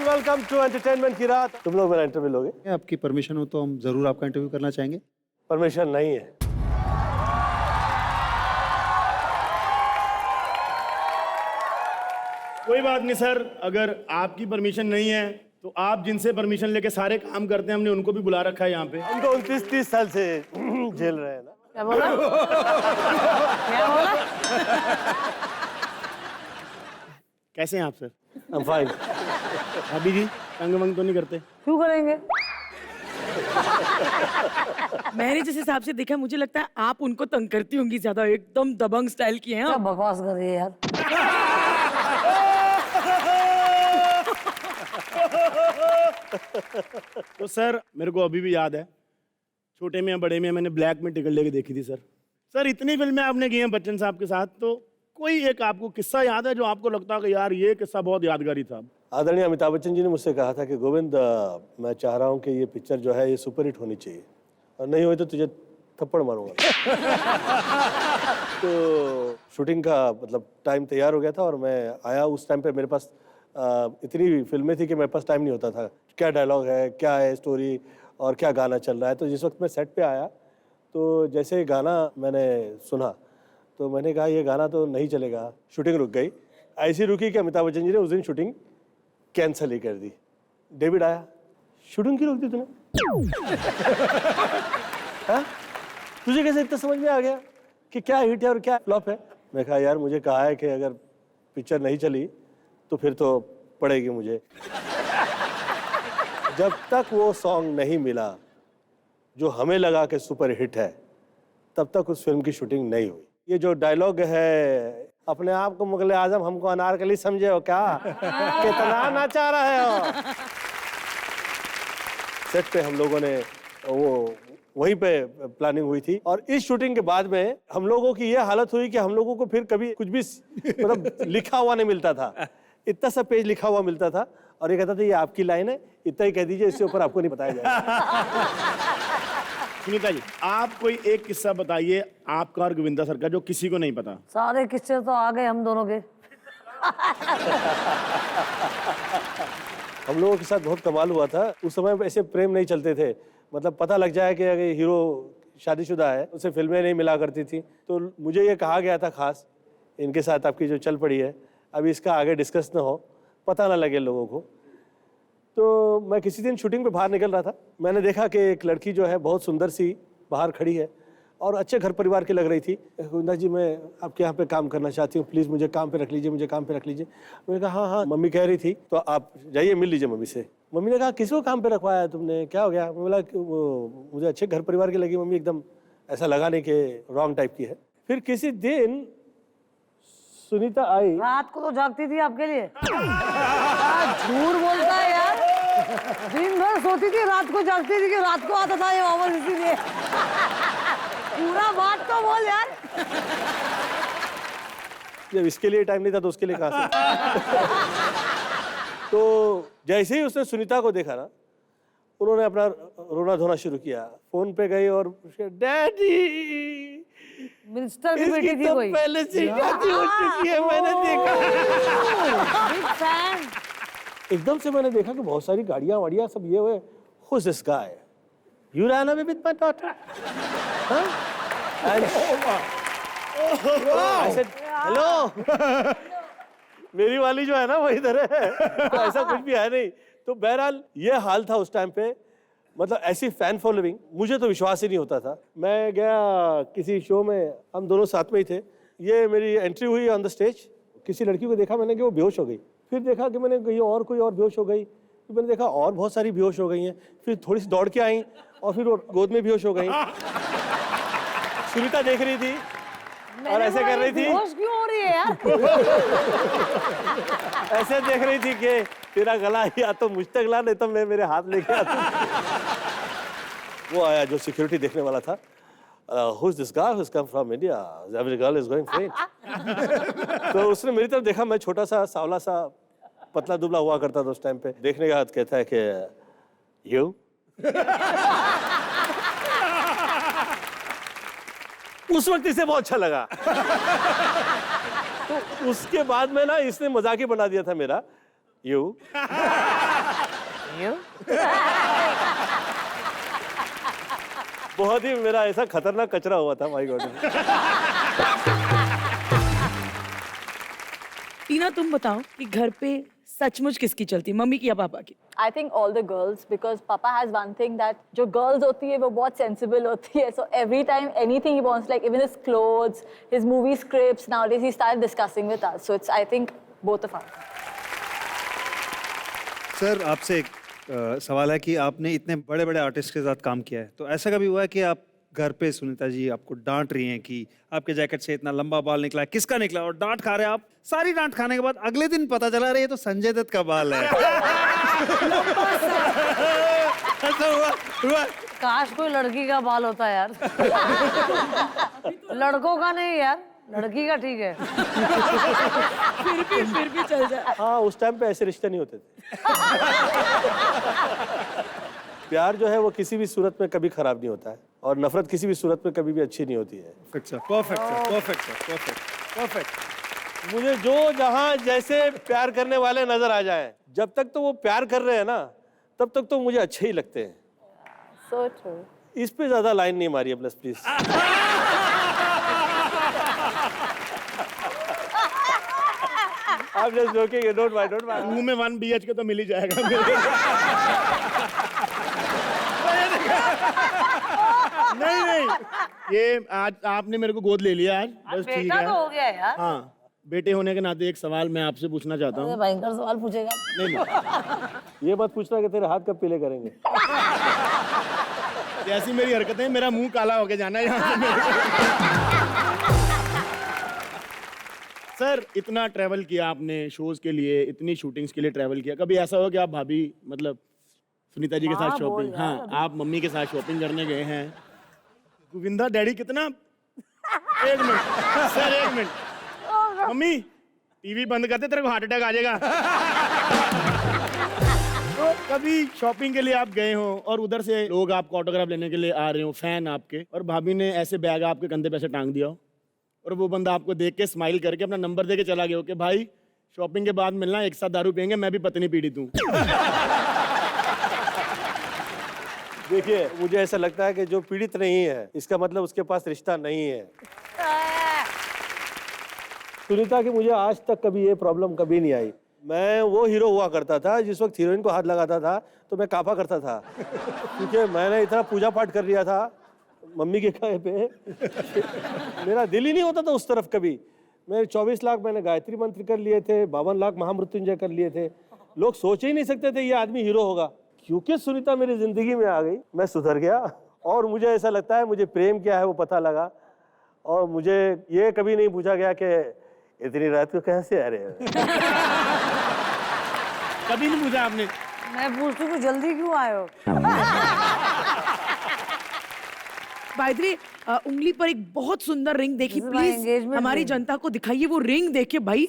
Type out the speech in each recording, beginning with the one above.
And welcome to entertainment की रात। तुम लोग मेरा इंटरव्यू लोगे? आपकी परमिशन हो तो हम जरूर आपका इंटरव्यू करना चाहेंगे। परमिशन नहीं है। कोई बात नहीं सर, अगर आपकी परमिशन नहीं है तो आप जिनसे परमिशन लेके सारे काम करते हैं हमने उनको भी बुला रखा है यहाँ पे। हम तो 29-30 साल से झेल रहे हैं ना। क्या बोला? क्या बोला? कैसे हैं आप सर? I'm fine। अभी जी तंग वंग तो नहीं करते? क्यों करेंगे? मैंने जिस हिसाब से देखा मुझे लगता है आप उनको तंग करती होंगी ज्यादा, एकदम दबंग स्टाइल की हैं क्या आप। बकवास कर रही है यार? तो सर मेरे को अभी भी याद है, छोटे में या बड़े में मैंने ब्लैक में टिकट लेके देखी थी सर। सर इतनी फिल्में आपने की हैं बच्चन साहब के साथ, तो कोई एक आपको किस्सा याद है जो आपको लगता है कि यार ये किस्सा बहुत यादगारी था? आदरणीय अमिताभ बच्चन जी ने मुझसे कहा था कि गोविंद मैं चाह रहा हूँ कि ये पिक्चर जो है ये सुपरहिट होनी चाहिए, और नहीं हुई तो तुझे थप्पड़ मारूंगा। तो शूटिंग का मतलब टाइम तैयार हो गया था और मैं आया। उस टाइम पे मेरे पास इतनी फिल्में थी कि मेरे पास टाइम नहीं होता था, क्या डायलॉग है, क्या है स्टोरी और क्या गाना चल रहा है। तो जिस वक्त मैं सेट पे आया तो जैसे गाना मैंने सुना तो मैंने कहा ये गाना तो नहीं चलेगा। शूटिंग रुक गई, ऐसी रुकी कि अमिताभ बच्चन जी ने उस दिन शूटिंग कैंसिल ही कर दी। डेविड आया, शूटिंग क्यों रोक दी तूने? हाँ? तुझे कैसे इतना समझ में आ गया कि क्या हिट है और क्या फ्लॉप है? मैं कहा यार मुझे कहा है कि अगर पिक्चर नहीं चली तो फिर तो पड़ेगी मुझे। जब तक वो सॉन्ग नहीं मिला जो हमें लगा कि सुपर हिट है, तब तक उस फिल्म की शूटिंग नहीं हुई। ये जो डायलॉग है, अपने आप को मुगले आजम हमको अनारकली समझे हो क्या? कितना नाचा रहे हो? सेट पे हम लोगों ने वो वहीं पे प्लानिंग हुई थी और इस शूटिंग के बाद में हम लोगों की ये हालत हुई कि हम लोगों को फिर कभी कुछ भी मतलब लिखा हुआ नहीं मिलता था। इतना सा पेज लिखा हुआ मिलता था और ये कहता था ये आपकी लाइन है, इतना ही कह दीजिए, इससे ऊपर आपको नहीं बताया जाएगा। सुनीता जी आप कोई एक किस्सा बताइए आपका और गोविंदा सर का जो किसी को नहीं पता। सारे किस्से तो आ गए हम दोनों के। हम लोगों के साथ बहुत कमाल हुआ था। उस समय ऐसे प्रेम नहीं चलते थे, मतलब पता लग जाए कि अगर हीरो शादीशुदा है, उसे फिल्में नहीं मिला करती थी। तो मुझे ये कहा गया था खास, इनके साथ आपकी जो चल पड़ी है अभी इसका आगे डिस्कस ना हो, पता ना लगे लोगों को। तो मैं किसी दिन शूटिंग पे बाहर निकल रहा था, मैंने देखा कि एक लड़की जो है बहुत सुंदर सी बाहर खड़ी है और अच्छे घर परिवार की लग रही थी। गोविंदा जी मैं आपके यहाँ पे काम करना चाहती हूँ, प्लीज़ मुझे काम पे रख लीजिए, मुझे काम पे रख लीजिए। मैंने कहा हाँ हाँ मम्मी कह रही थी तो आप जाइए मिल लीजिए मम्मी से। मम्मी ने कहा किसको काम पे रखवाया है तुमने, क्या हो गया? मैं बोला वो मुझे अच्छे घर परिवार की लगी मम्मी, एकदम ऐसा लगा नहीं कि रॉन्ग टाइप की है। फिर किसी दिन सुनीता आई। रात को तो जागती थी आपके लिए। झूठ बोलता है यार, दिन भर सोती थी, रात को जागती थी कि रात को आता था ये वापस, इसीलिए। पूरा बात तो बोल यार। जब इसके लिए टाइम नहीं था तो उसके लिए कहाँ से? तो जैसे ही उसने सुनीता को देखा ना, उन्होंने अपना रोना धोना शुरू किया। फोन पे गई और डैडी मिनिस्टर की बेटी थी तो कोई। पहले से शादी हो चुकी है, मैंने देखा। Big fan. एकदम से मैंने देखा कि बहुत सारी गाड़ियां वाड़ियां सब ये हुए। Who's this guy? You ran away with my daughter? Huh? And I said, hello. मेरी वाली जो है ना वो इधर है। तो ऐसा कुछ भी है नहीं। तो बहरहाल ये हाल था उस टाइम पे, मतलब ऐसी फैन फॉलोइंग, मुझे तो विश्वास ही नहीं होता था। मैं गया किसी शो में, हम दोनों साथ में ही थे। ये मेरी एंट्री हुई ऑन द स्टेज, किसी लड़की को देखा मैंने कि वो बेहोश हो गई। फिर देखा कि मैंने कहीं और कोई और बेहोश हो गई। फिर मैंने देखा और बहुत सारी बेहोश हो गई हैं। फिर थोड़ी सी दौड़ के आई और फिर वो गोद में बेहोश हो गई। सुनीता देख रही थी और ऐसे कर रही थी। बेहोश क्यों हो रही है यार? ऐसे देख रही थी कि तेरा गला या तो मुझ तक ला, नहीं तो मैं मेरे हाथ लेके आता। वो आया जो सिक्योरिटी देखने वाला था। Who's this guy who's come from India? Every girl is going faint. तो उसने मेरी तरफ देखा, मैं छोटा सा सावला सा पतला दुबला हुआ करता था उस टाइम पे। देखने के बाद कहता है कि you? उस वक्त इसे बहुत अच्छा लगा। तो उसके बाद में ना इसने मजाक ही बना दिया था मेरा, you? You? बहुत ही मेरा ऐसा खतरनाक कचरा हुआ था, माय गॉड। टीना तुम बताओ कि घर पे सचमुच किसकी चलती, मम्मी की या पापा की? I think all the girls, because Papa has one thing that जो girls होती है वो बहुत sensible होती है, so every time anything he wants, like even his clothes, his movie scripts, nowadays he started discussing with us, so it's I think both of us. Sir आपसे एक सवाल है कि आपने इतने बड़े बड़े आर्टिस्ट के साथ काम किया है, तो ऐसा कभी हुआ है कि आप घर पे सुनीता जी आपको डांट रही हैं कि आपके जैकेट से इतना लंबा बाल निकला है, किसका निकला, और डांट खा रहे हैं आप, सारी डांट खाने के बाद अगले दिन पता चला रही है तो संजय दत्त का बाल है। ऐसा हुआ? काश कोई लड़की का बाल होता यार। लड़कों का नहीं यार, लड़की का ठीक है। फिर भी चल जाए। हाँ, उस टाइम पे ऐसे रिश्ते नहीं होते थे। प्यार जो है वो किसी भी सूरत में कभी खराब नहीं होता है, और नफरत किसी भी सूरत में कभी भी अच्छी नहीं होती है। Perfect sir, perfect sir, perfect sir, perfect, perfect. मुझे जो जहाँ जैसे प्यार करने वाले नजर आ जाएं, जब तक तो वो प्यार कर रहे हैं ना, तब तक तो मुझे अच्छे ही लगते हैं। So true. इस पे ज्यादा लाइन नहीं मारिए plus please. I'm just joking, don't mind, don't mind। मुंह में 1 BH के तो मिल ही जाएगा। नहीं, ये आज आपने मेरे को गोद ले लिया आज, बस ठीक बेटा है। तो हो गया यार। हाँ, बेटे होने के नाते एक सवाल मैं आपसे पूछना चाहता हूँ। भयंकर सवाल पूछेगा। नहीं, ये मत पूछना कि तेरे हाथ कब पीले करेंगे। जैसी मेरी हरकतें, मेरा मुंह काला होके जाना है यहाँ से मेरे को। सर, इतना ट्रैवल किया आपने शोज के लिए, इतनी शूटिंग्स के लिए ट्रैवल किया, कभी ऐसा हो कि आप भाभी मतलब सुनीता जी के साथ शॉपिंग, हाँ आप मम्मी के साथ शॉपिंग करने गए हैं, गोविंदा डैडी कितना, एक मिनट सर, एक मिनट, मम्मी टीवी बंद करते, तेरे को हार्ट अटैक आ जाएगा। तो कभी शॉपिंग के लिए आप गए हो और उधर से लोग आपको ऑटोग्राफ लेने के लिए आ रहे हो, फैन आपके, और भाभी ने ऐसे बैग आपके कंधे पे ऐसे टांग दिया हो, और वो बंदा आपको देख के स्माइल करके अपना नंबर दे के चला गया हो कि भाई शॉपिंग के बाद मिलना, एक साथ दारू पियेंगे, मैं भी पत्नी पीड़ित हूँ। देखिए, मुझे ऐसा लगता है कि जो पीड़ित नहीं है, इसका मतलब उसके पास रिश्ता नहीं है। सुनीता की मुझे आज तक कभी ये प्रॉब्लम कभी नहीं आई। मैं वो हीरो हुआ करता था जिस वक्त हीरोइन को हाथ लगाता था तो मैं कांपा करता था, क्योंकि मैंने इतना पूजा पाठ कर लिया था मम्मी के कहे पे, मेरा दिल ही नहीं होता था उस तरफ कभी। मैं 24 लाख मैंने गायत्री मंत्र कर लिए थे, 52 लाख महामृत्युंजय कर लिए थे। लोग सोच ही नहीं सकते थे ये आदमी हीरो होगा। क्योंकि सुनीता मेरी जिंदगी में आ गई, मैं सुधर गया, और मुझे ऐसा लगता है मुझे प्रेम क्या है वो पता लगा, और मुझे ये कभी नहीं पूछा गया कि इतनी रात को कैसे आ रहे हो। कभी नहीं पूछा आपने? मैं पूछती हूँ जल्दी क्यों आए हो। बायद्री, उंगली पर एक बहुत सुंदर रिंग देखी, This is my please engagement हमारी ring. जनता को दिखाइए वो रिंग। देखिए भाई,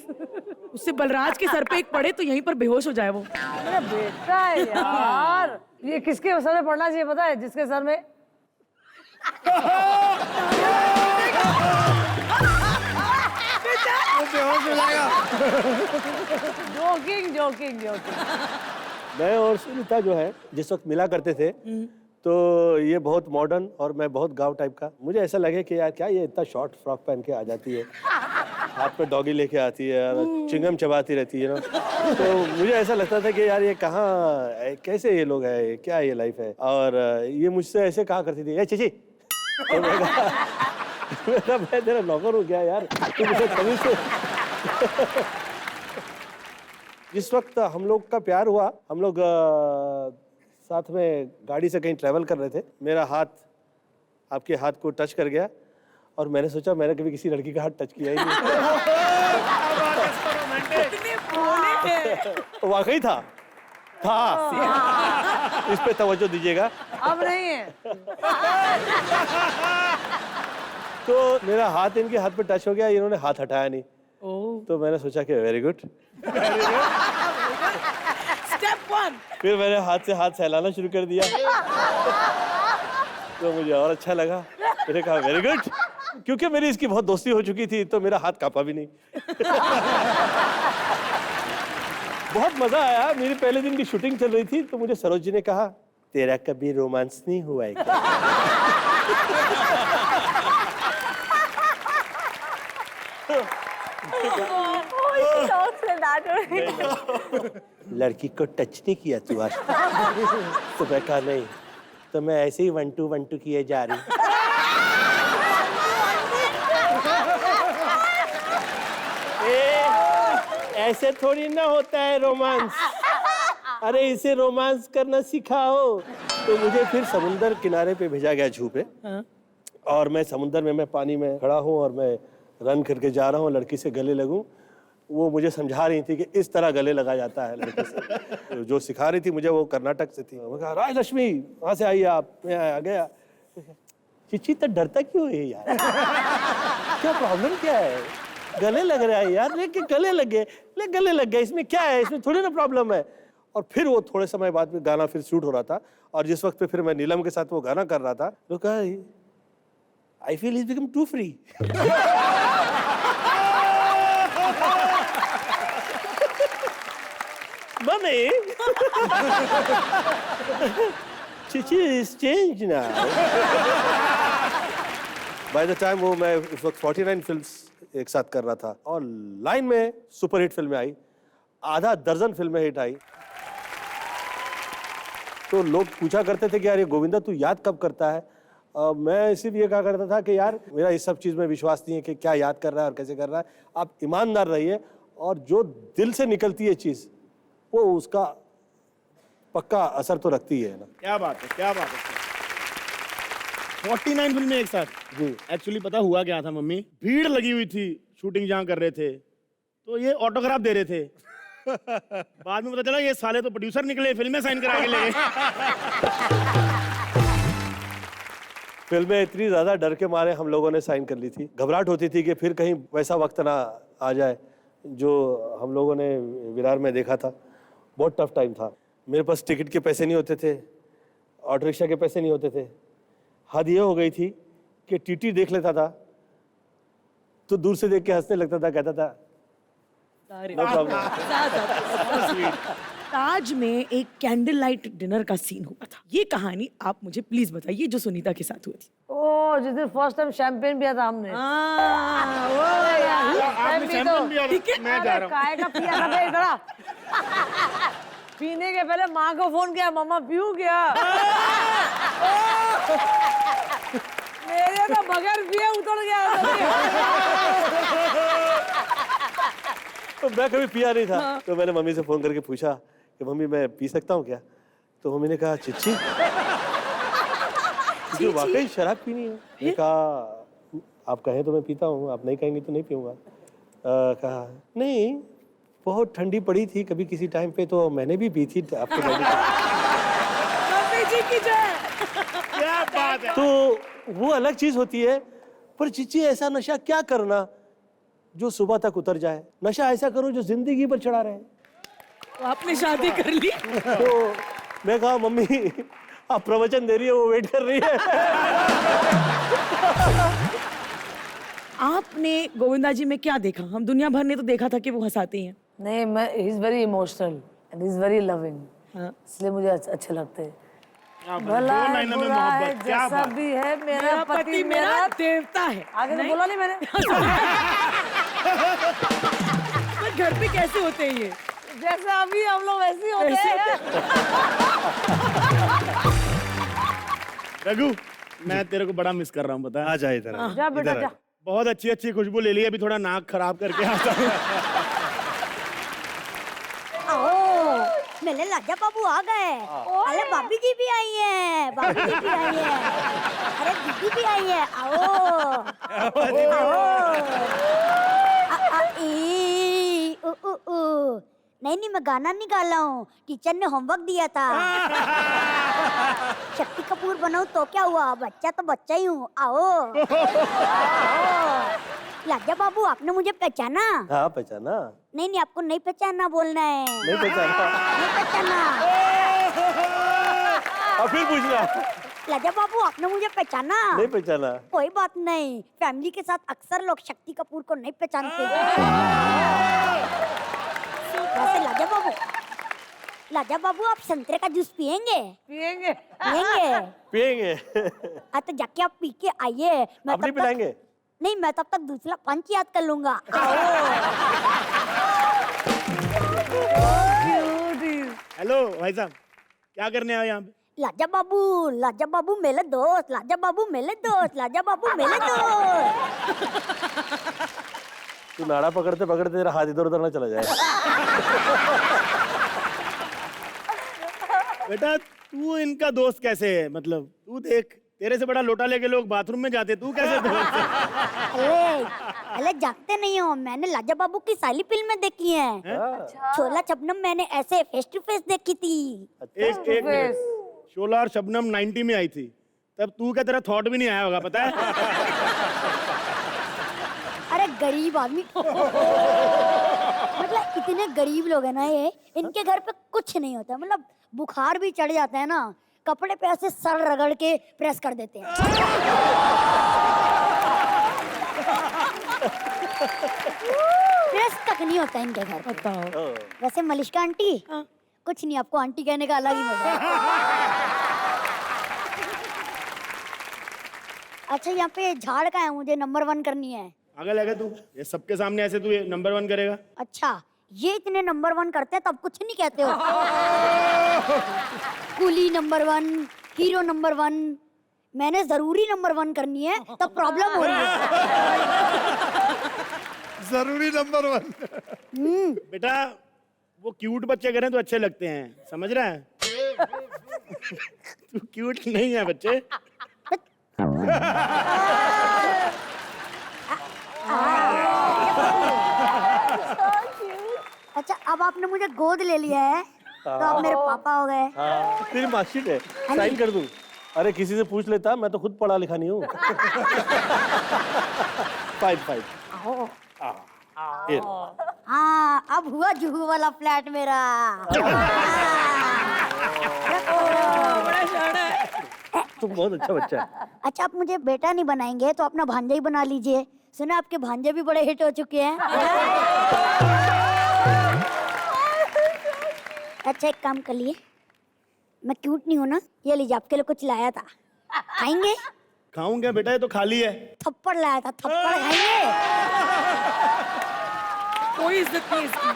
उससे बलराज के सर पे एक पड़े तो यहीं पर बेहोश हो जाए वो। मेरा बेटा है यार। ये किसके सर में पड़ना चाहिए पता है? जिसके सर में जोकिंग जोकिंग जोकिंग। मैं और सुनीता जो है जिस वक्त मिला करते थे, तो ये बहुत मॉडर्न और मैं बहुत गांव टाइप का। मुझे ऐसा लगे कि यार क्या ये इतना शॉर्ट फ्रॉक पहन के आ जाती है, हाथ में डॉगी लेके आती है और चिंगम चबाती रहती है ना, तो मुझे ऐसा लगता था कि यार ये कहाँ, कैसे ये लोग हैं, क्या ये लाइफ है। और ये मुझसे ऐसे कहा करती थी, ए चीची, तो मैं तेरा नौकर हूँ क्या यार, तू मुझे तमीज से। जिस वक्त हम लोग का प्यार हुआ, हम लोग साथ में गाड़ी से कहीं ट्रैवल कर रहे थे, मेरा हाथ आपके हाथ को टच कर गया, और मैंने सोचा मैंने कभी किसी लड़की का हाथ टच किया ही नहीं। वाकई था इस पे तवज्जो दीजिएगा। अब नहीं है। तो मेरा हाथ इनके हाथ पे टच हो गया, इन्होंने हाथ हटाया नहीं, तो मैंने सोचा कि वेरी गुड। स्टेप 1। फिर मैंने हाथ से हाथ सहलाना शुरू कर दिया, तो मुझे और अच्छा लगा। मैंने कहा वेरी गुड, क्योंकि मेरी इसकी बहुत दोस्ती हो चुकी थी, तो मेरा हाथ कांपा भी नहीं। बहुत मजा आया। मेरे पहले दिन की शूटिंग चल रही थी तो मुझे सरोज जी ने कहा, तेरा कभी रोमांस नहीं हुआ है क्या? Oh, he talks like that only. लड़की को टच नहीं किया तू आज तो मैं कहा नहीं, तो मैं ऐसे ही 1 2 1 2 किए जा रही। ऐसे थोड़ी ना होता है रोमांस, अरे इसे रोमांस करना सिखाओ। तो मुझे फिर समुंदर किनारे पे भेजा गया जू पे, और मैं समुंदर में, मैं पानी में खड़ा हूँ और मैं रन करके जा रहा हूँ, लड़की से गले लगूं। वो मुझे समझा रही थी कि इस तरह गले लगा जाता है लड़के से। जो सिखा रही थी मुझे वो कर्नाटक से थी। मैं कहा, राजलक्ष्मी वहाँ से आइए आप। मैं आ गया। चिच्ची तो डरता क्यों है यार? क्या प्रॉब्लम क्या है? गले लग रहा है यार, लेकिन गले लग गए, इसमें क्या है? इसमें थोड़ी ना प्रॉब्लम है। और फिर वो थोड़े समय बाद में गाना फिर शूट हो रहा था, और जिस वक्त पे फिर मैं नीलम के साथ वो गाना कर रहा था, तो कहा, I feel is become to free. Mummy, चिची is change now. By the time वो मैं उस वक्त 49 फिल्म्स एक साथ कर रहा था, और लाइन में सुपरहिट फिल्में आई, आधा दर्जन फिल्में हिट आई। तो लोग पूछा करते थे कि यार ये गोविंदा तू याद कब करता है? मैं इसीलिए कहा करता था कि यार मेरा इस सब चीज़ में विश्वास नहीं है कि क्या याद कर रहा है और कैसे कर रहा है। आप ईमानदार रहिए, और जो दिल से निकलती है चीज़ वो उसका पक्का असर तो रखती है ना। क्या बात है, क्या बात है। 49 फिल्में एक साथ जी। एक्चुअली पता हुआ क्या था मम्मी, भीड़ लगी हुई थी, शूटिंग जहाँ कर रहे थे, तो ये ऑटोग्राफ दे रहे थे। बाद में पता चला ये साले तो प्रोड्यूसर निकले, फिल्में साइन करा के ले गए। फिल्में इतनी ज़्यादा डर के मारे हम लोगों ने साइन कर ली थी। घबराहट होती थी कि फिर कहीं वैसा वक्त ना आ जाए जो हम लोगों ने विरार में देखा था। बहुत टफ टाइम था। मेरे पास टिकट के पैसे नहीं होते थे, ऑटो रिक्शा के पैसे नहीं होते थे। हद ये हो गई थी कि टीटी देख लेता था तो दूर से देख के हंसने लगता था, कहता था नो प्रॉब्लम। ताज में एक कैंडल लाइट डिनर का सीन हुआ था। ये कहानी आप मुझे प्लीज बताइए जो सुनीता के साथ हुई थी। ओ, जिस दिन फर्स्ट टाइम शैंपेन पिया था हमने। आपने शैंपेन पिया था, मैं जा रहा हूँ। काय का पिया था भाई इधर? पीने के पहले माँ को फोन किया, मम्मा पीऊं क्या? मेरे तो बगैर पिए उतर गया। तो मैं कभी पिया नहीं था। तो मैंने मम्मी से फोन करके पूछा कि मम्मी मैं पी सकता हूँ क्या? तो मम्मी ने कहा चिच्ची तुझे वाकई शराब पीनी है? मैंने कहा आप कहें तो मैं पीता हूँ, आप नहीं कहेंगे तो नहीं पीऊंगा। कहा नहीं, बहुत ठंडी पड़ी थी कभी किसी टाइम पे तो मैंने भी पी थी आपके घर में। क्या बात है। तो वो अलग चीज होती है। पर चिच्ची ऐसा नशा क्या करना जो सुबह तक उतर जाए? नशा ऐसा करो जो जिंदगी पर चढ़ा रहे। तो आपने शादी कर ली? तो मैं कहा मम्मी आप प्रवचन दे रही है, वो वेट कर रही है। आपने गोविंदा जी में क्या देखा? हम दुनिया भर ने तो देखा था कि वो हंसाते हैं। नहीं, मैं he is very emotional and he is very loving, हाँ। इसलिए मुझे अच्छे लगते हैं। क्या बात है, भला दो है, लाइनों में बुरा है, मोहब्बत, क्या जैसा बात। भी है मेरा पति मेरा देवता है। आगे तो बोला नहीं मैंने। पर घर पे कैसे होते हैं ये? जैसे अभी हम लोग वैसे ही होते हैं। रघु, मैं तेरे को बड़ा मिस कर रहा हूँ, पता है। आ जा इधर आ। जा बेटा इधर आ। जा। बहुत अच्छी अच्छी खुशबू ले ली, अभी थोड़ा नाक खराब करके आता हूँ। मेरे लाजा बाबू आ गए। अरे भाभी जी भी आई है, भाभी जी भी आई है, अरे दीदी भी आई है। आओ आओ। नहीं, मैं गाना नहीं गा रहा हूँ, टीचर ने होमवर्क दिया था। शक्ति कपूर बनाऊं तो क्या हुआ, बच्चा तो बच्चा ही हूँ। आओ लाजा बाबू, आपने मुझे पहचाना? हाँ पहचाना। नहीं, आपको नहीं पहचाना बोलना है। नहीं पहचाना? नहीं पहचाना। अब फिर पूछना। लाजा बाबू, आपने मुझे पहचाना? नहीं पहचाना। कोई बात नहीं, फैमिली के साथ अक्सर लोग शक्ति कपूर को नहीं पहचानते। वैसे लाजा बाबू, लाजा बाबू आप संतरे का जूस पियेंगे? पियेंगे। पियेंगे? पियेंगे। तो जाके आप पी के आइए। मैं अपनी तब तक पिलाएंगे? नहीं, मैं तब तक दूसरा पंच याद कर लूंगा। हेलो भाई साहब, क्या करने आए यहाँ पे? लाजा बाबू मेरे दोस्त, लाजा बाबू मेरे दोस्त, लाजा बाबू मेरे दोस्त। तू नाड़ा पकड़ते पकड़ते तेरा हाथ इधर उधर ना चला जाए। बेटा तू इनका दोस्त कैसे है? मतलब तू देख, तेरे से बड़ा लोटा लेके लोग बाथरूम में जाते, तू कैसे दोस्त है? अरे जानते नहीं हो, मैंने लाजा बाबू की साली फिल्म में देखी है। शोला शबनम मैंने ऐसे फेस टू फेस देखी थी। एक मिनट, शोला और शबनम 90 में आई थी, तब तू क्या, तेरा थॉट भी नहीं आया होगा, पता है? अरे गरीब आदमी। मतलब इतने गरीब लोग हैं ना ये, इनके घर पे कुछ नहीं होता। मतलब बुखार भी चढ़ जाता है ना, कपड़े पे ऐसे सर रगड़ के प्रेस कर देते हैं। प्रेस तक नहीं होता इनके घर पे। बताओ। वैसे मलिश्का आंटी, कुछ नहीं, आपको आंटी कहने का अलग ही मजा है। अच्छा यहाँ पे झाड़ का है, मुझे नंबर 1 करनी है। आगे लगे तू, ये सबके सामने ऐसे तू ये नंबर 1 करेगा? अच्छा, ये इतने नंबर 1 करते हैं तब कुछ नहीं कहते हो? कुली नंबर 1, हीरो नंबर 1, मैंने जरूरी नंबर 1 करनी है, तब प्रॉब्लम हो रही है। जरूरी नंबर 1। बेटा वो क्यूट बच्चे करें तो अच्छे लगते हैं, समझ रहा है? तू क्यूट नहीं है बच्चे। अच्छा, अब आपने मुझे गोद ले लिया है तो आप मेरे पापा हो गए। हाँ, तेरी मार्कशीट है, साइन कर दूं? अरे किसी से पूछ लेता, मैं तो खुद पढ़ा लिखा नहीं हूँ। फाइन। हाँ, अब हुआ जुहू वाला फ्लैट मेरा। बड़ा शाना है। तुम बहुत अच्छा बच्चा है। अच्छा, आप मुझे बेटा नहीं बनाएंगे तो अपना भांजा ही बना लीजिए। सुना आपके भांजे भी बड़े हिट हो चुके हैं। अच्छा, एक काम कर लिए, मैं क्यूट नहीं हूँ ना, ये लीजिए आपके लिए कुछ लाया था, खाएंगे? खाऊंगा बेटा, ये तो खाली है। थप्पड़ लाया था, थप्पड़ खाएंगे? कोई इज्जत नहीं इसकी।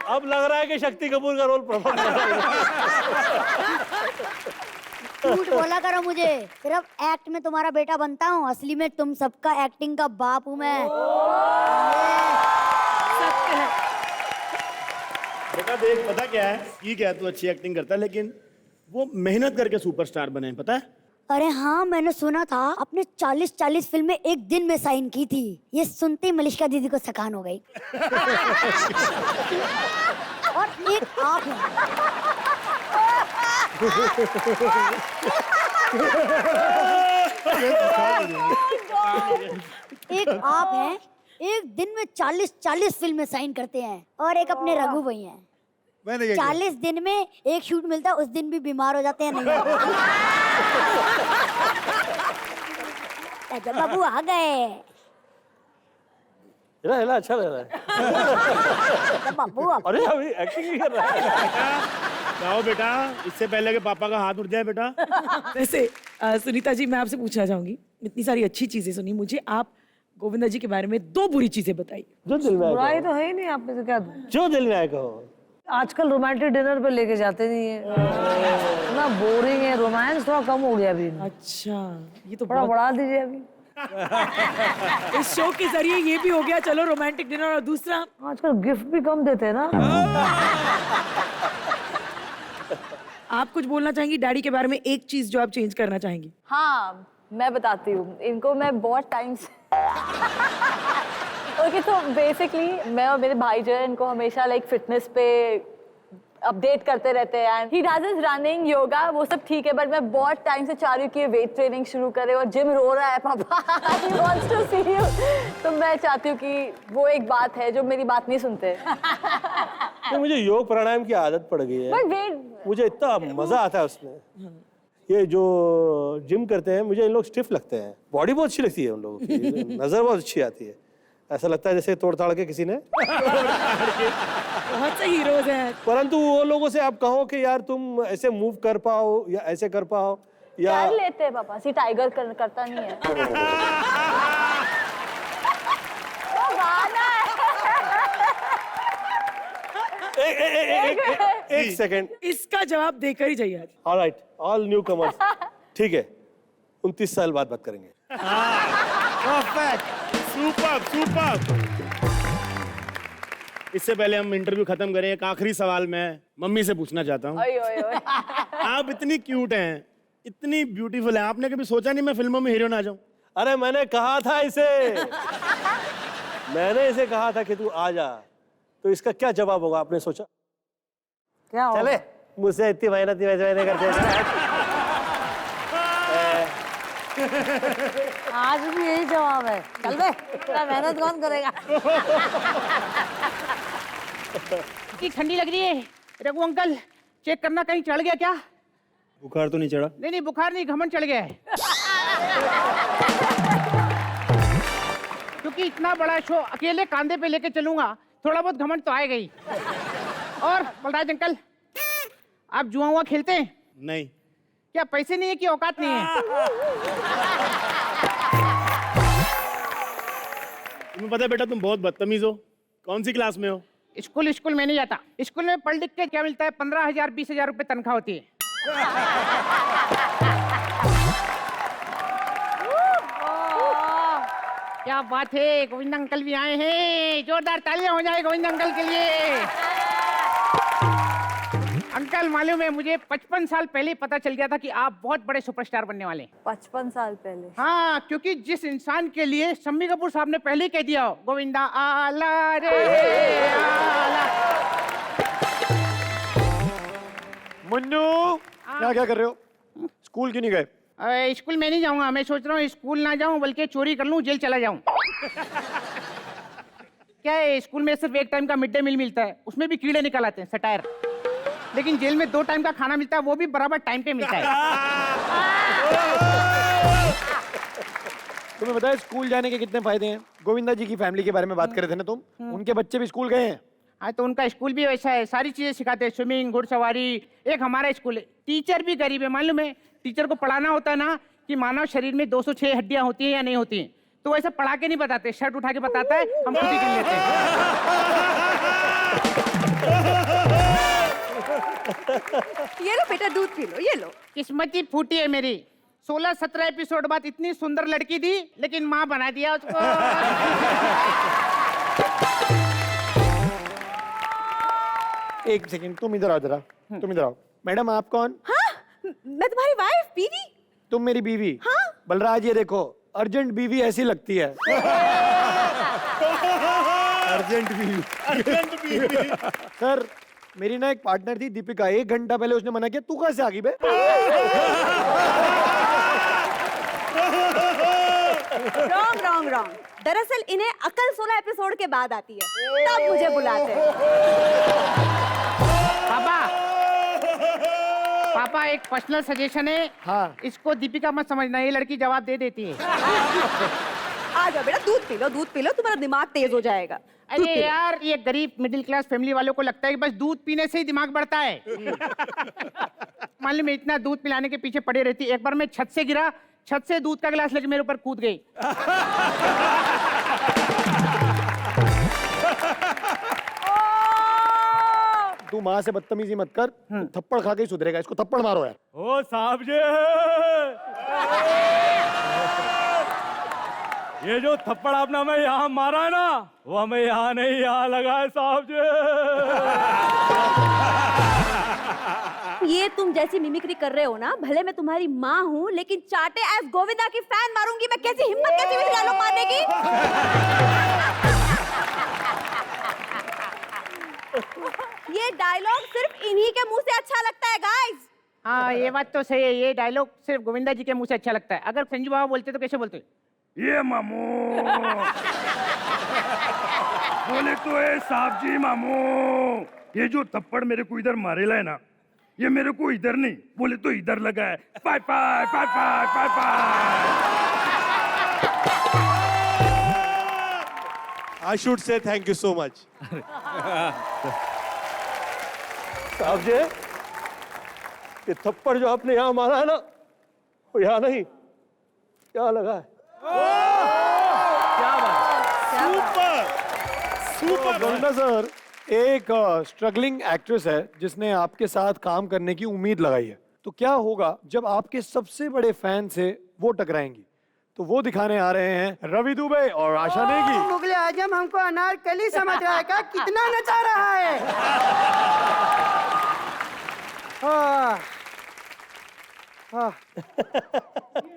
अब लग रहा है कि शक्ति कपूर का रोल परफॉर्म कर रहा है। झूठ बोला करो मुझे, सिर्फ एक्ट में तुम्हारा बेटा बनता हूँ, असली में तुम सबका एक्टिंग का बाप हूँ मैं। बेटा देख, पता क्या है, ठीक है तू अच्छी एक्टिंग करता है, लेकिन वो मेहनत करके सुपरस्टार बने, पता है? अरे हाँ, मैंने सुना था आपने 40 फिल्में एक दिन में साइन की थी। ये सुनते ही मलिश्का दीदी को थकान हो गई। और एक आप हैं। एक आप हैं, एक दिन में 40 फिल्में साइन करते हैं। और एक अपने रघु भाई हैं, 40 दिन में एक शूट मिलता है, उस दिन भी बीमार हो जाते हैं। नहीं राजा बाबू आ गए। हिला अच्छा लग रहा है। राजा बाबू अरे अभी एक्टिंग ही कर रहा है। जाओ बेटा, इससे पहले कि पापा का हाथ उठ जाए बेटा। वैसे सुनीता जी, मैं आपसे पूछना चाहूंगी, इतनी सारी अच्छी चीजें सुनी, मुझे आप गोविंदा जी के बारे में 2 बुरी चीजें बताइए। जो दिल में आए बुराई तो है ही नहीं, आप में से क्या दूं? जो दिल में आए कहो। आजकल रोमांटिक डिनर पे लेके जाते नहीं है, इतना बोरिंग है, रोमांस थोड़ा कम हो गया अभी। अच्छा, ये तो थोड़ा बढ़ा दीजिए अभी। इस शो के जरिए ये भी हो गया, चलो रोमांटिक डिनर। और दूसरा, आजकल गिफ्ट भी कम देते हैं ना। आप कुछ बोलना चाहेंगी डैडी के बारे में, एक चीज जो आप चेंज करना चाहेंगी? हाँ, मैं बताती हूँ इनको, मैं बहुत टाइम से ओके, तो बेसिकली मैं और मेरे भाई जो है, इनको हमेशा लाइक फिटनेस पे अपडेट करते रहते हैं। And he does his running, yoga, वो सब ठीक है, बट मैं बहुत टाइम से चाह रही हूँ कि वेट ट्रेनिंग शुरू करे। और जिम रो रहा है, papa he wants to see you. तो मैं चाहती हूँ कि वो एक बात है जो मेरी बात नहीं सुनते। तो मुझे योग प्राणायाम की आदत पड़ गई है, बट वेट, मुझे इतना मजा आता है उसमें। ये जो जिम करते हैं, मुझे इन लोग स्टिफ लगते हैं। बॉडी बहुत अच्छी लगती है उन लोगों की, नजर बहुत अच्छी आती है, ऐसा लगता है जैसे तोड़ ताड़ के किसी ने। बहुत से हीरोज हैं। परंतु वो लोगों से आप कहो कि यार तुम ऐसे मूव कर पाओ या ऐसे कर पाओ या कर लेते हैं पापा, सी टाइगर करता नहीं है। वो गाना है। एक सेकंड। इसका जवाब देकर ही जाइए आज। Alright, all new commerce. ठीक है, 29 साल बाद बात करेंगे। Perfect, super super. इससे पहले हम इंटरव्यू खत्म करें, एक आखिरी सवाल मैं मम्मी से पूछना चाहता हूँ। ओए ओए ओए। आप इतनी क्यूट हैं, इतनी ब्यूटीफुल हैं, आपने कभी सोचा नहीं मैं फिल्मों में हीरो ना जाऊं? अरे मैंने कहा था इसे, मैंने इसे कहा था कि तू आ जा, तो इसका क्या जवाब होगा आपने सोचा? क्या होगा? चले, मुझसे इतनी मेहनत वैसे करते हैं। आज भी यही जवाब है। चल बे, इतना मेहनत कौन करेगा? इतनी ठंडी लग रही है। रघु अंकल, चेक करना कहीं चढ़ गया क्या? बुखार तो नहीं चढ़ा? नहीं नहीं, बुखार नहीं, घमंड चढ़ गया है। क्योंकि इतना बड़ा शो अकेले कांधे पे लेके चलूंगा, थोड़ा बहुत घमंड तो आएगा ही। और बलराज अंकल, आप जुआ हुआ खेलते हैं? नहीं। क्या पैसे नहीं है कि औकात नहीं है? तुम्हें पता है बेटा, तुम बहुत बदतमीज हो। कौन सी क्लास में हो? स्कूल में नहीं जाता। स्कूल में पढ़ लिख के क्या मिलता है? 15,000 20,000 रुपए तनख्वाह होती है। क्या बात है, गोविंद अंकल भी आए हैं। जोरदार तालियां हो जाए गोविंद अंकल के लिए। अंकल, मालूम है मुझे 55 साल पहले पता चल गया था कि आप बहुत बड़े सुपरस्टार बनने वाले हैं। 55 साल पहले? हाँ, क्योंकि जिस इंसान के लिए शम्मी कपूर साहब ने पहले ही कह दिया हो, गोविंदा आला रे आला। मुन्नू, क्या कर रहे हो? स्कूल क्यों नहीं गए? स्कूल में नहीं जाऊंगा। मैं सोच रहा हूँ स्कूल ना जाऊं, बल्कि चोरी कर लूं, जेल चला जाऊं। क्या है, स्कूल में सिर्फ एक टाइम का मिड डे मील मिलता है, उसमें भी कीड़े निकल आते हैं, सटायर। लेकिन जेल में 2 टाइम का खाना मिलता है, वो भी बराबर टाइम पे मिलता है। तुम्हें पता है स्कूल जाने के कितने फायदे हैं? गोविंदा जी की फैमिली के बारे में बात कर रहे थे ना तुम, उनके बच्चे भी स्कूल गए हैं। हाँ, तो उनका स्कूल भी वैसा है, सारी चीजें सिखाते हैं, स्विमिंग, घुड़सवारी। एक हमारा स्कूल है, टीचर भी गरीब है, मालूम है? टीचर को पढ़ाना होता है ना कि मानव शरीर में 206 हड्डियां होती हैं या नहीं होती हैं, तो वैसे पढ़ा के नहीं बताते, शर्ट उठा के बताता है, हम खुद ही गिन लेते हैं। ये लो बेटा, दूध पी लो, ये लो। किस्मत ही फूटी है मेरी। 16-17 एपिसोड बाद इतनी सुंदर लड़की दी, लेकिन माँ बना दिया उसको। एक सेकंड, तुम इधर आओ जरा, तुम इधर आओ। मैडम, आप कौन? हाँ, मैं तुम्हारी वाइफ, बीवी। तुम मेरी बीवी? हाँ। बलराज, ये देखो, अर्जेंट बीवी ऐसी लगती है। अर्जेंट भी। सर, मेरी ना एक पार्टनर थी दीपिका, 1 घंटा पहले उसने मना किया, तू कहाँ से आ गई बे? Wrong wrong wrong. दरअसल इन्हें अकल 16 एपिसोड के बाद आती है, तब मुझे बुलाते हैं। पापा, एक पर्सनल सजेशन है। हाँ। इसको दीपिका मत समझना, ये लड़की जवाब दे देती है। आ जाओ बेटा, दूध पी लो, तुम्हारा दिमाग तेज हो जाएगा। दूध अरे पी लो। यार, ये गरीब मिडिल क्लास फैमिली वालों को लगता है कि बस दूध पीने से ही दिमाग बढ़ता है। मालूम है, इतना दूध पिलाने के पीछे पड़ी रहती। एक बार मैं छत से गिरा, छत से दूध का गिलास लेके मेरे ऊपर कूद गई। तू माँ से बदतमीजी मत कर, थप्पड़ खा के ही सुधरेगा। इसको थप्पड़ मारो यार। ओ साहब जी, ये जो थप्पड़ आपने हमें यहाँ मारा है ना, वो हमें यहाँ नहीं, यहाँ लगा है साहब जी। ये तुम जैसी मिमिक्री कर रहे हो ना, भले मैं तुम्हारी माँ हूँ, लेकिन चाटे एस गोविंदा की फैन मारूंगी मैं। कैसी हिम्मत, कैसी मेरी डायलॉग मारने की? ये डायलॉग सिर्फ इन्हीं के मुंह से अच्छा लगता है गाइस। हाँ, ये बात तो सही है, ये डायलॉग सिर्फ गोविंदा जी के मुंह से अच्छा लगता है। अगर संजू बाबा बोलते तो कैसे बोलते? ये मामू बोले तो ए साहब जी मामू, ये जो थप्पड़ मेरे को इधर मारेला है ना, ये मेरे को इधर नहीं, बोले तो इधर लगा है। पाय पाय पाय पाय पाय पाय। I should say thank you so much. साहब जी, ये थप्पड़ जो आपने यहाँ मारा है ना, वो यहाँ नहीं, यहाँ लगा है। गोविंदा सर, एक स्ट्रगलिंग एक्ट्रेस है जिसने आपके साथ काम करने की उम्मीद लगाई है, तो क्या होगा जब आपके सबसे बड़े फैन से वो टकराएंगी? तो वो दिखाने आ रहे हैं रवि दुबे और आशा नेगी। मुगले आजम हमको अनारकली समझ रहा है क्या? कितना नचा रहा है।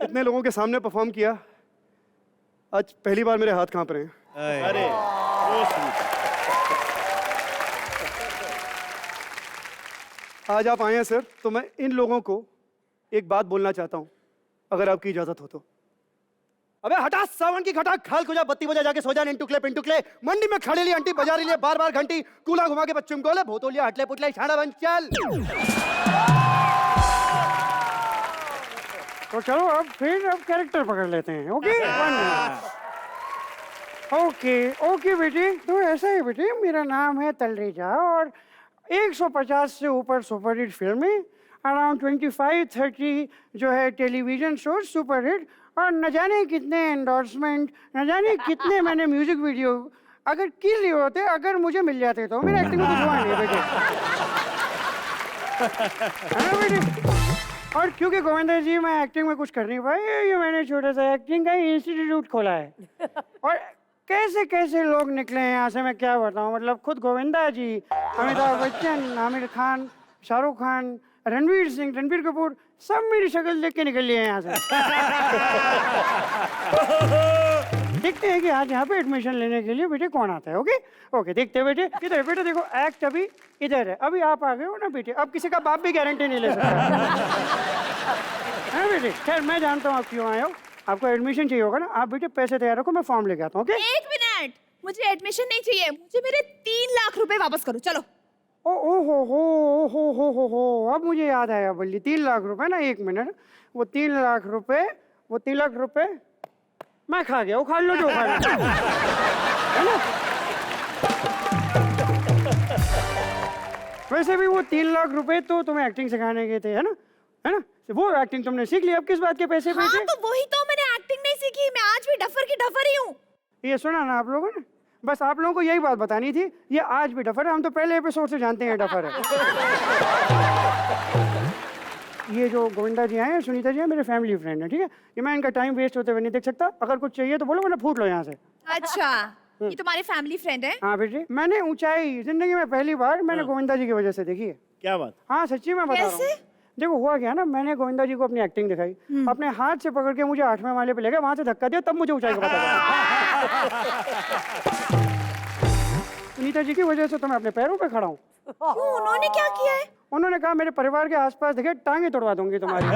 इतने लोगों के सामने परफॉर्म किया, आज पहली बार मेरे हाथ कांप रहे हैं। अरे आज आप आए हैं सर, तो मैं इन लोगों को एक बात बोलना चाहता हूं, अगर आपकी इजाजत हो तो। अबे हटा सावन की घटा, खाल खुजा, बत्ती बजा, जाके सो जा, इंटुकले पिंटुकले। मंडी में खड़े लिए आंटी बजा रही है बार बार घंटी, कूला घुमा के बच्चों को ले भोतोलिया हटले पुटले छाड़ा बन चल। तो चलो अब कैरेक्टर पकड़ लेते हैं। ओके ओके बेटी, तो ऐसा है बेटी, मेरा नाम है तलरेजा और 150 से ऊपर सुपरहिट फिल्में, अराउंड 25-30 जो है टेलीविजन शो सुपरहिट, और न जाने कितने एंडोर्समेंट, न जाने कितने मैंने म्यूजिक वीडियो अगर किल लिए होते, अगर मुझे मिल जाते तो। मेरा एक्टिंग में कुछ हुआ नहीं बेटे, है ना बेटे? और क्योंकि गोविंदा जी मैं एक्टिंग में कुछ कर नहीं पाई, ये मैंने छोटा सा एक्टिंग का इंस्टीट्यूट खोला है। और कैसे कैसे लोग निकले हैं यहाँ से मैं क्या बताऊँ, मतलब खुद गोविंदा जी, अमिताभ बच्चन, आमिर खान, शाहरुख खान, रणवीर सिंह, रणबीर कपूर, सब मेरी शक्ल देख के निकल लिए हैं यहाँ से। देखते हैं कि आज यहाँ पे एडमिशन लेने के लिए बेटे कौन आता है। ओके ओके, देखते हैं बेटे। इधर है बेटे, देखो एक्ट अभी इधर है, अभी आप आ गए हो ना बेटे, अब किसी का बाप भी गारंटी नहीं ले सकता है बेटे। खैर मैं जानता हूँ आप क्यों आए हो, आपको एडमिशन चाहिए होगा ना। आप बेटे पैसे तैयार रखो, मैं फॉर्म लेके आता हूँ। ओके, 1 मिनट, मुझे एडमिशन नहीं चाहिए, मुझे मेरे 3 लाख रुपए वापस करो। चलो। ओ हो, अब मुझे याद आया बल्ली, 3 लाख रुपए ना, 1 मिनट, वो 3 लाख रुपए मैं खा गया, उखाड़ लो जो उखाड़ लो, है ना। वैसे भी वो 3 लाख रुपए तो तुम्हें एक्टिंग सिखाने के थे, है ना, है ना। वो एक्टिंग तुमने सीख ली, अब किस बात के पैसे हाँ, भेजे? तो वही तो, मैंने एक्टिंग नहीं सीखी, मैं आज भी डफर की डफर ही हूँ। ये सुना ना आप लोगों ने, बस आप लोगों को यही बात बतानी थी, ये आज भी डफर है, हम तो पहले एपिसोड से जानते हैं डफर है। ये जो गोविंदा जी आए हैं, सुनीता जी हैं, मेरे फैमिली फ्रेंड है, ठीक है। ये मैं इनका टाइम वेस्ट होते हुए नहीं देख सकता, अगर कुछ चाहिए तो बोलो वरना फूट लो यहाँ से। अच्छा, ये तुम्हारे फैमिली फ्रेंड है? हाँ बेटी, मैंने ऊंचाई जिंदगी में पहली बार मैंने गोविंदा जी की वजह से देखी है। क्या बात? हाँ सच्ची मैं बता रहा हूँ। देखो हुआ क्या ना, मैंने गोविंदा जी को अपनी एक्टिंग दिखाई, अपने हाथ से पकड़ के मुझे 8वें माले पे ले गए, वहां से धक्का दिया, तब मुझे ऊंचाई का पता लगा। सुनीता जी की वजह से तो मैं अपने पैरों पे खड़ा हूँ। क्यों, उन्होंने क्या किया है? उन्होंने कहा मेरे परिवार के आसपास देखे टांगे तोड़वा दूंगी तुम्हारी।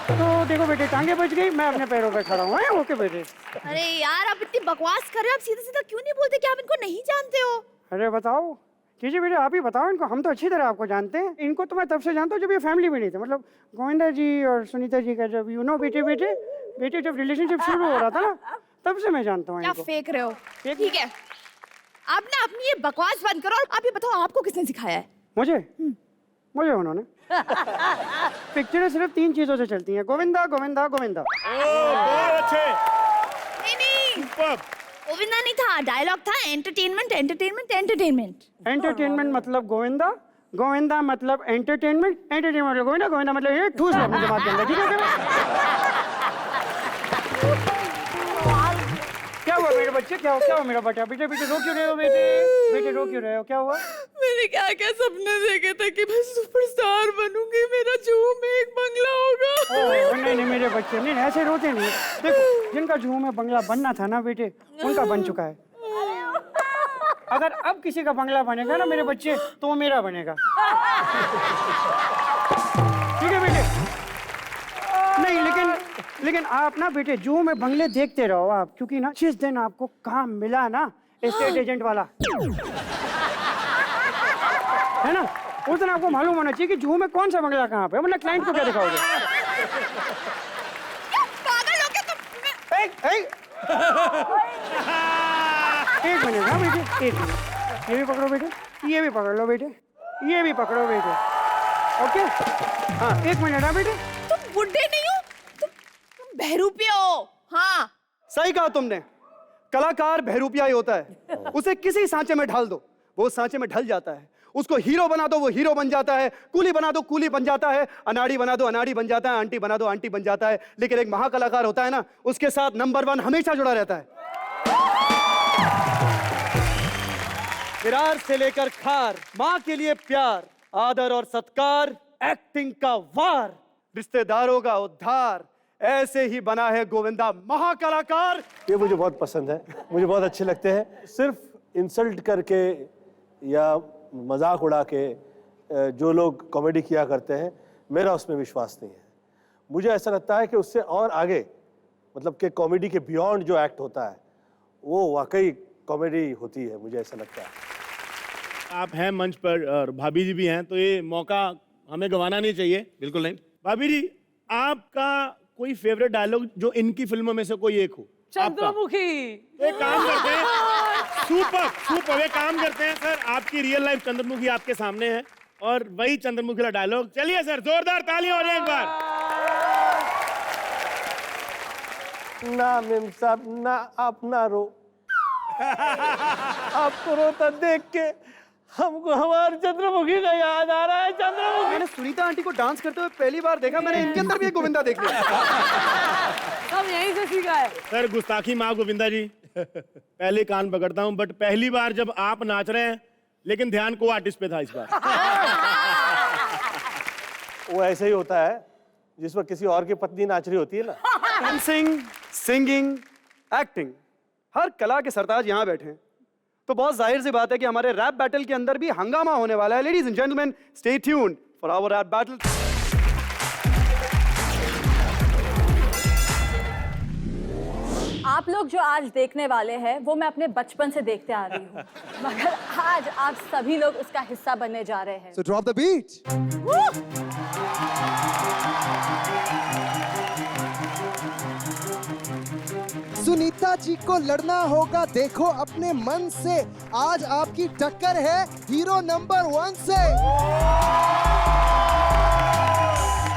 तो देखो बेटे, टांगे बच गई, मैं अपने पैरों पे खड़ा हूँ। ओके बेटे। अरे यार, आप इतनी बकवास कर रहे हो, आप सीधा सीधा क्यों नहीं बोलते कि आप इनको नहीं जानते हो? अरे बताओ, कीजिए बेटे, आप ही बताओ इनको, हम तो अच्छी तरह आपको जानते हैं। इनको तो मैं तब से जानता हूँ जब ये फैमिली में नहीं थे, मतलब गोविंदा जी और सुनीता जी का जब बेटे जब रिलेशनशिप शुरू हो रहा था ना, तब से मैं जानता हूँ क्या इनको। फेंक रहे हो? ठीक है, आप ना अपनी ये बकवास बंद करो और आप ये बताओ आपको किसने सिखाया है? मुझे उन्होंने। पिक्चरें सिर्फ 3 चीजों से चलती हैं, गोविंदा गोविंदा गोविंदा। बहुत अच्छे। नहीं, गोविंदा नहीं था, डायलॉग था एंटरटेनमेंट एंटरटेनमेंट एंटरटेनमेंट। एंटरटेनमेंट मतलब गोविंदा, गोविंदा मतलब एंटरटेनमेंट, एंटरटेनमेंट मतलब गोविंदा, गोविंदा मतलब ये ठूस लो अपने दिमाग के अंदर, ठीक है? क्या हुआ मेरे बच्चे, क्या हुआ मेरा बेटा? बेटे रो क्यों रहे हो बेटे रो क्यों रहे हो, क्या हुआ? मैंने क्या क्या सपने देखे थे कि मैं सुपरस्टार बनूंगी, मेरा जूहू में एक बंगला होगा। नहीं मेरे बच्चे नहीं ऐसे रोते नहीं। देखो, जिनका जूहू में बंगला बनना था ना बेटे, उनका बन चुका है। अगर अब किसी का बंगला बनेगा ना मेरे बच्चे, तो वो मेरा बनेगा, ठीक है बेटे? नहीं लेकिन आप ना बेटे जूहू में बंगले देखते रहो आप, क्योंकि ना जिस दिन आपको काम मिला ना एस्टेट एजेंट वाला, है ना, उस दिन आपको मालूम होना चाहिए कि जूहू में कौन सा बंगला कहाँ पे, मतलब क्लाइंट को क्या दिखाओगे? पागल हो गए तुम? एक मिनट हाँ बेटे, एक मिनट। ये भी पकड़ो बेटे, ये भी पकड़ लो बेटे, ये भी पकड़ो बेटे। ओके हाँ, एक मिनट हाँ बेटे। तुम बुढ़े नहीं हो, तुम बहरूपिया हो। हाँ सही कहा तुमने, कलाकार बहरूपिया ही होता है। उसे किसी सांचे में ढाल दो, वो सांचे में ढल जाता है। उसको हीरो बना दो, वो हीरो बन जाता है। कूली बना दो, कूली बन जाता है। अनाड़ी बना दो, अनाड़ी बन जाता है। आंटी बना दो, आंटी बन जाता है। लेकिन एक महाकलाकार होता है ना, उसके साथ नंबर 1 हमेशा जुड़ा रहता है। विरार से लेकर खार, माँ के लिए प्यार, आदर और सत्कार, एक्टिंग का वार, रिश्तेदारों का उद्धार, ऐसे ही बना है गोविंदा महाकलाकार। ये मुझे बहुत पसंद है, मुझे बहुत अच्छे लगते हैं। सिर्फ इंसल्ट करके या मजाक उड़ा के जो लोग कॉमेडी किया करते हैं, मेरा उसमें विश्वास नहीं है। मुझे ऐसा लगता है कि उससे और आगे, मतलब कि कॉमेडी के बियॉन्ड जो एक्ट होता है वो वाकई कॉमेडी होती है, मुझे ऐसा लगता है। आप हैं मंच पर और भाभी जी भी हैं, तो ये मौका हमें गंवाना नहीं चाहिए। बिल्कुल नहीं। भाभी जी, आपका कोई फेवरेट डायलॉग जो इनकी फिल्मों में से कोई एक हो? चंद्रमुखी। एक काम करते हैं, सुपर एक काम करते हैं सर, आपकी रियल लाइफ चंद्रमुखी आपके सामने है और वही चंद्रमुखी का डायलॉग। चलिए सर, जोरदार तालियां और एक बार। ना मेम साहब ना, आप ना रो। आपको रोता देख के हमको हमारे चंद्रमुखी का याद आ रहा है। चंद्रमुखी, मैंने सुनीता आंटी को डांस करते हुए पहली बार देखा, मैंने इनके अंदर भी एक गोविंदा देख लिया। सब यहीं से सीखा है। सर गुस्ताखी माँ गोविंदा जी, पहले कान पकड़ता हूँ, बट पहली बार जब आप नाच रहे हैं, लेकिन ध्यान को आर्टिस्ट पे था इस बार। वो ऐसे ही होता है जिस पर किसी और की पत्नी नाच रही होती है ना। डांसिंग, सिंगिंग, एक्टिंग, हर कला के सरताज यहाँ बैठे हैं, तो बहुत जाहिर सी बात है कि हमारे रैप बैटल के अंदर भी हंगामा होने वाला है। Ladies and gentleman, stay tuned for our rap battle. आप लोग जो आज देखने वाले हैं वो मैं अपने बचपन से देखते आ रही हूँ, मगर आज आप सभी लोग उसका हिस्सा बनने जा रहे हैं। So drop the beat. Sunita ji को लड़ना होगा, देखो अपने मन से। आज आपकी टक्कर है हीरो नंबर 1 से।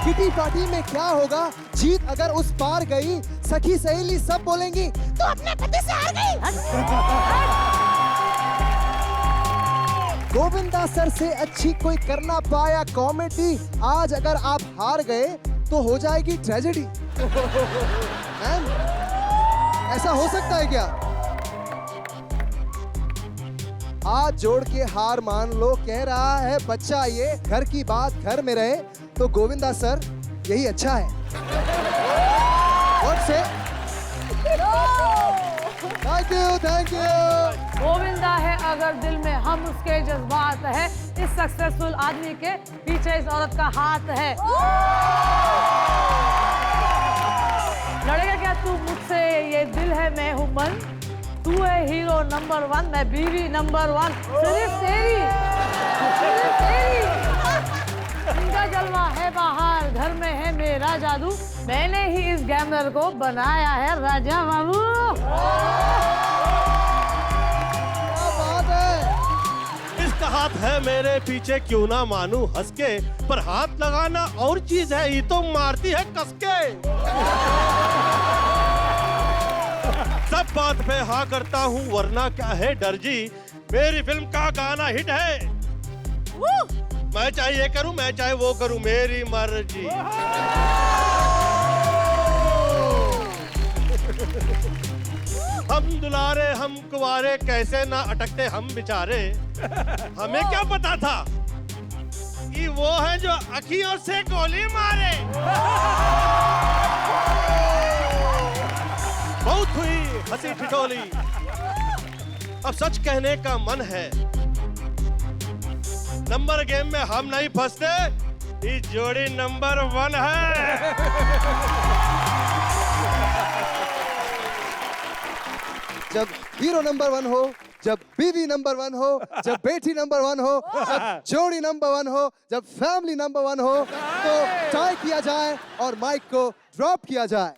किटी पार्टी में क्या होगा, जीत अगर उस पार गई, सखी सहेली सब बोलेंगी तो अपने पति से हार गई। गोविंदा सर से अच्छी कोई करना पाया कॉमेडी। आज अगर आप हार गए तो हो जाएगी ट्रेजेडी। ऐसा हो सकता है क्या? हाथ जोड़ के हार मान लो, कह रहा है बच्चा ये, घर की बात घर में रहे, तो गोविंदा सर यही अच्छा है। What say? Thank you. Govinda है अगर दिल में हम उसके जज्बात है, इस सक्सेसफुल आदमी के पीछे इस औरत का हाथ है। लड़ेगा क्या तू मुझसे, ये दिल है मैं हूँ मन, तू है हीरो नंबर 1, मैं बीवी नंबर 1। सिर्फ तेरी इनका जलवा है बाहर, घर में है मेरा जादू, मैंने ही इस गैमर को बनाया है राजा बाबू। क्या बात है? इसका हाथ है मेरे पीछे, क्यों ना मानू हंस के, पर हाथ लगाना और चीज है, ये तो मारती है कस के। सब बात पे हाँ करता हूँ, वरना क्या है डर जी, मेरी फिल्म का गाना हिट है। मैं चाहे ये करूं, मैं चाहे वो करूं, मेरी मर्जी। हम दुलारे हम कुवारे, कैसे ना अटकते हम बेचारे। हमें क्या पता था कि वो है जो अखियों से गोली मारे। बहुत हुई हंसी ठिठोली, अब सच कहने का मन है, नंबर गेम में हम नहीं फंसते, ये जोड़ी नंबर 1 है। जब हीरो नंबर 1 हो, जब बीवी नंबर 1 हो, जब बेटी नंबर 1 हो, जब जोड़ी नंबर 1 हो, जब फैमिली नंबर 1 हो, तो टाई किया जाए और माइक को ड्रॉप किया जाए।